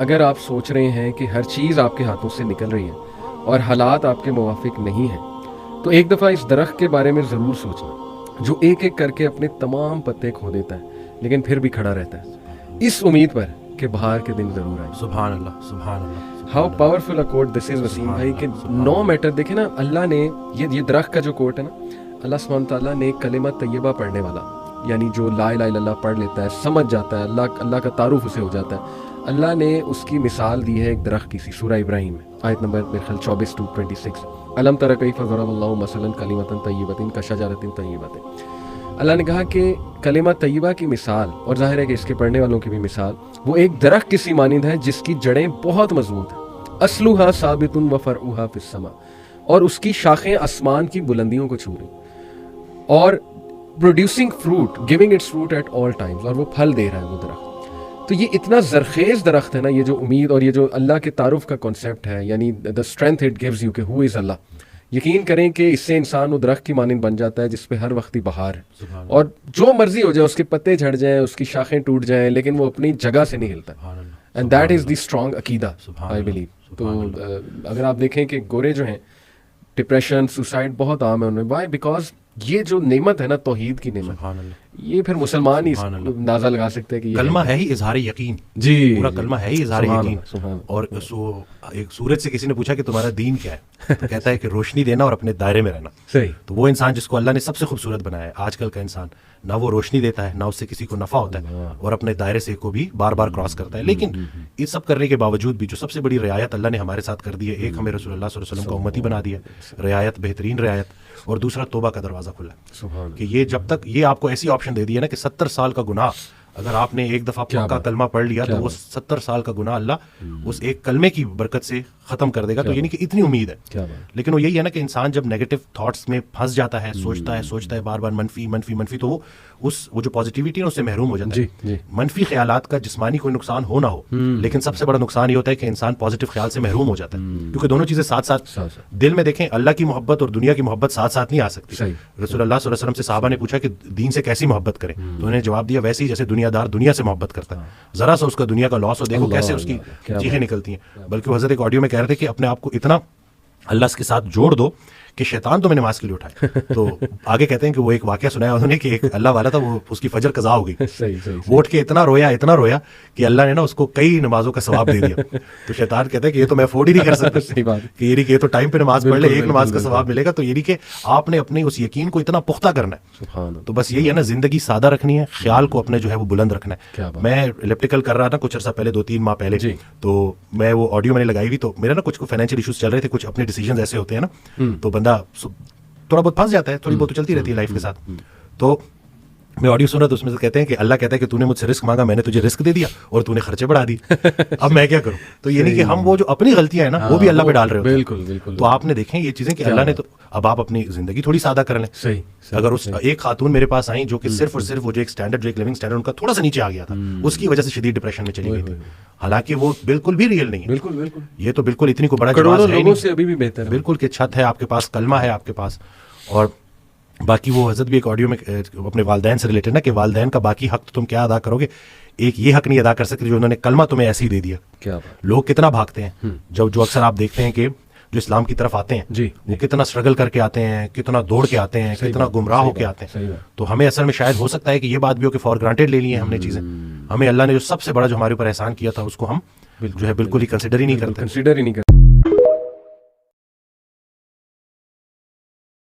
اگر آپ سوچ رہے ہیں کہ ہر چیز آپ کے ہاتھوں سے نکل رہی ہے اور حالات آپ کے موافق نہیں ہیں، تو ایک دفعہ اس درخت کے بارے میں ضرور سوچنا جو ایک ایک کر کے اپنے تمام پتے کھو دیتا ہے لیکن پھر بھی کھڑا رہتا ہے، اس امید پر کہ بہار کے دن ضرور آئے۔ سبحان اللہ، سبحان اللہ۔ ہاؤ پاورفل اے کوٹ دس از وسیم بھائی، کہ نو میٹر، دیکھیں نا اللہ نے یہ درخت کا جو کوٹ ہے نا، اللہ سبحانہ تعالیٰ نے کلمہ طیبہ پڑھنے والا، یعنی جو لا الہ الا اللہ پڑھ لیتا ہے، سمجھ جاتا ہے، اللہ کا تعارف اسے ہو جاتا ہے، اللہ نے اس کی مثال دی ہے ایک درخت کی سی سورہ ابراہیم میں، آیت نمبر میرے خیال 24-26، الم تر کیف ضرب اللہ مثلا کلمۃ طیبۃ کشجرۃ طیبۃ۔ اللہ نے کہا کہ کلمہ طیبہ کی مثال، اور ظاہر ہے کہ اس کے پڑھنے والوں کی بھی مثال، وہ ایک درخت کی سی مانند ہے جس کی جڑیں بہت مضبوط ہیں، اصلھا ثابت و فرعھا فی السماء، اور اس کی شاخیں آسمان کی بلندیوں کو چھو رہی، اور producing fruit, giving its fruit at all times, اور وہ پھل دے رہا ہے وہ درخت۔ تو یہ اتنا زرخیز درخت ہے نا، یہ جو امید اور یہ جو اللہ کے تعارف کا کانسیپٹ ہے، یعنی the strength it gives you کہ who is اللہ، یقین کریں کہ اس سے انسان وہ درخت کی مانند بن جاتا ہے جس پہ ہر وقت ہی بہار ہے، اور جو مرضی ہو جائے، اس کے پتے جھڑ جائیں، اس کی شاخیں ٹوٹ جائیں، لیکن وہ اپنی جگہ سے نہیں ہلتا، and that is the strong عقیدہ آئی بلیو۔ تو اگر آپ دیکھیں کہ گورے جو ہیں، ڈپریشن، سوسائڈ بہت عام ہے ان میں، وائی؟ بیکاز یہ جو نعمت ہے نا، توحید کی نعمت، یہ پھر مسلمان ہی اندازہ لگا سکتے ہیں کہ کلمہ ہے ہی اظہار یقین، جی پورا کلمہ ہے ہی اظہار یقین۔ اور ایک سورج سے کسی نے پوچھا کہ تمہارا دین کیا ہے، تو کہتا ہے کہ روشنی دینا اور اپنے دائرے میں رہنا۔ صحیح۔ تو وہ انسان جس کو اللہ نے سب سے خوبصورت بنایا ہے، آج کل کا انسان نہ وہ روشنی دیتا ہے، نہ اس سے کسی کو نفع ہوتا ہے، اور اپنے دائرے سے کو بھی بار بار کراس کرتا ہے۔ لیکن یہ سب کرنے کے باوجود بھی جو سب سے بڑی رعایت اللہ نے ہمارے ساتھ کر دی ہے، ایک ہمیں رسول اللہ صلی اللہ علیہ وسلم کا امتی بنا دیا ہے، رعایت، بہترین رعایت، اور دوسرا توبہ کا دروازہ کھلا ہے، کہ یہ جب تک یہ آپ کو ایسی آپشن دے دی ہے نا کہ 70 سال کا گناہ اگر آپ نے ایک دفعہ پکا کلمہ پڑھ لیا تو وہ 70 سال کا گناہ اللہ اس ایک کلمے کی برکت سے ختم کر دے گا۔ تو یعنی کہ اتنی امید ہے۔ لیکن وہ یہی ہے نا کہ انسان جب نیگیٹو تھاٹس میں پھنس جاتا ہے، سوچتا ہے بار بار منفی منفی منفی، تو وہ جو پازیٹیوٹی ہے اس سے محروم ہو جاتا ہے۔ منفی خیالات کا جسمانی کوئی نقصان ہو نہ ہو، لیکن سب سے بڑا نقصان یہ ہوتا ہے کہ انسان پازیٹیو خیال سے محروم ہو جاتا ہے، کیونکہ دونوں چیزیں ساتھ ساتھ دل میں، دیکھیں اللہ کی محبت اور دنیا کی محبت ساتھ ساتھ نہیں آ سکتی۔ رسول اللہ صلی اللہ علیہ وسلم سے صحابہ نے پوچھا کہ دین سے کیسی محبت کریں، تو انہوں نے جواب دیا ویسے ہی جیسے دنیا دار دنیا سے محبت کرتا ہے، ذرا سا اس کا دنیا کا لاس ہو دیکھو کیسے اس کی چیخیں نکلتی ہیں۔ بلکہ حضرت ایک آڈیو میں کہہ رہے تھے کہ اپنے آپ کو اتنا اللہ کے ساتھ جوڑ دو کہ شیطان تمہیں نماز کے لیے اٹھائے۔ تو آگے کہتے ہیں کہ وہ ایک واقعہ سنایا انہوں نے کہ ایک اللہ والا تھا، وہ اس کی فجر قضا ہو گئی، وہ اٹھ کے اتنا رویا کہ اللہ نے نا اس کو کئی نمازوں کا ثواب دے دیا۔ تو شیطان کہتا ہے کہ یہ تو میں افورڈ ہی نہیں کر سکتا، صحیح بات کہ یہ تو ٹائم پہ نماز پڑھ لے، ایک نماز کا ثواب ملے گا۔ تو یعنی کہ آپ نے اپنے اس یقین کو اتنا پختہ کرنا ہے۔ تو بس یہی ہے نا، زندگی سادہ رکھنی ہے، خیال کو اپنے جو ہے وہ بلند رکھنا ہے۔ میں الیپٹیکل کر رہا تھا کچھ عرصہ پہلے، 2-3 ماہ پہلے، تو میں وہ آڈیو میں نے لگائی ہوئی، تو میرا نا کچھ فائنینشیل ایشوز چل رہے تھے، کچھ اپنے ڈیسیژنز ایسے ہوتے ہیں نا، تو بندہ تھوڑا بہت پھنس جاتا ہے، تھوڑی بہت چلتی رہتی ہے لائف کے ساتھ۔ تو میں آڈیو سن رہا تو اس میں سے کہتے ہیں کہ اللہ کہتا ہے کہ تو نے مجھ سے رزق مانگا، میں نے تجھے رزق دے دیا اور تو نے خرچے بڑھا دی، اب میں کیا کروں؟ تو یعنی کہ ہم وہ جو اپنی غلطیاں ہیں نا وہ بھی اللہ پہ ڈال رہے ہوتے ہیں۔ بالکل بالکل۔ تو آپ نے دیکھیں یہ چیزیں کہ اللہ نے تو اب آپ اپنی زندگی تھوڑی سادہ کر لیں۔ صحیح۔ اگر اس ایک خاتون میرے پاس آئیں جو کہ صرف اور صرف وہ جو ایک اسٹینڈرڈ، جو ایک لیونگ اسٹینڈرڈ ان کا تھوڑا سا نیچے آ گیا تھا، اس کی وجہ سے شدید ڈپریشن میں چلی گئی تھی، حالانکہ وہ بالکل بھی ریئل نہیں ہے۔ بالکل بالکل، یہ تو بالکل اتنی کو بڑا جواز ہے نہیں، سے ابھی بھی بہتر ہے بالکل، کہ چھت ہے آپ کے پاس، کلمہ ہے آپ کے پاس، اور باقی وہ حضرت بھی ایک آڈیو میں اپنے والدین سے ریلیٹڈ نا، کہ والدین کا باقی حق تو تم کیا ادا کرو گے، ایک یہ حق نہیں ادا کر سکتے جو انہوں نے کلمہ تمہیں ایسے ہی دے دیا۔ کیا لوگ کتنا بھاگتے ہیں، جو اکثر آپ دیکھتے ہیں کہ جو اسلام کی طرف آتے ہیں وہ کتنا اسٹرگل کر کے آتے ہیں، کتنا دوڑ کے آتے ہیں، کتنا گمراہ ہو کے آتے ہیں۔ تو ہمیں اصل میں شاید ہو سکتا ہے کہ یہ بات بھی ہو کہ فار گرانٹیڈ لے لی ہیں ہم نے چیزیں، ہمیں اللہ نے جو سب سے بڑا جو ہمارے اوپر احسان کیا تھا اس کو ہم جو ہے بالکل ہی کنسیڈر ہی نہیں کرتے۔